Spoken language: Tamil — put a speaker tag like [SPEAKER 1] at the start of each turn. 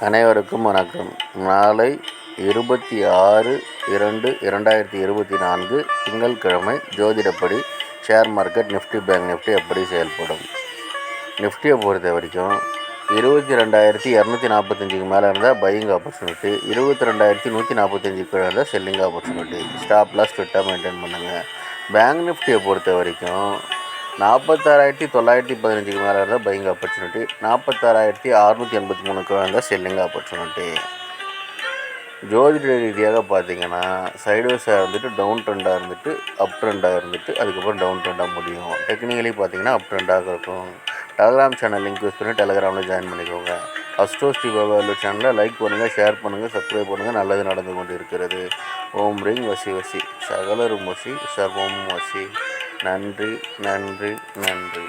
[SPEAKER 1] அனைவருக்கும் வணக்கம். நாளை 26/2/2024 திங்கட்கிழமை ஜோதிடப்படி share market Nifty bank Nifty எப்படி செயல்படும். நிஃப்டியை பொறுத்த வரைக்கும் 22,245க்கு மேலே இருந்தால் பையிங் ஆப்பர்ச்சுனிட்டி, 22,145 கீழே இருந்தால் செல்லிங் ஆப்பர்ச்சுனிட்டி. ஸ்டாப் லாஸ் ஸ்ட்ரிக்டாக மெயின்டைன் பண்ணுங்கள். பேங்க் நிஃப்டியை பொறுத்த வரைக்கும் 46,915க்கு மேலே இருந்தால் பையிங் ஆப்பர்ச்சுனிட்டி, 46,683 இருந்தால் செல்லிங் ஆப்பர்ச்சுனிட்டி. ஜோதிட ரீதியாக பார்த்தீங்கன்னா சைட்வேஸாக இருந்துட்டு டவுன் ட்ரெண்டாக இருந்துட்டு அப் ட்ரெண்டாக இருந்துட்டு அதுக்கப்புறம் டவுன் ட்ரெண்டாக முடியும். டெக்னிக்கலி பார்த்தீங்கன்னா அப் ட்ரெண்டாக இருக்கும். டெலகிராம் சேனல் லிங்க் யூஸ் பண்ணி டெலகிராமில் ஜாயின் பண்ணிக்கோங்க. அஸ்ட்ரோ ஸ்ரீ பாபா சேனலில் லைக் பண்ணுங்கள், ஷேர் பண்ணுங்கள், சப்ஸ்கிரைப் பண்ணுங்கள். நல்லது நடந்து கொண்டு இருக்கிறது. ஓம் ரீங் வசி வசி சகலரும் வசி சர்வம் வசி. நன்றி நன்றி நன்றி.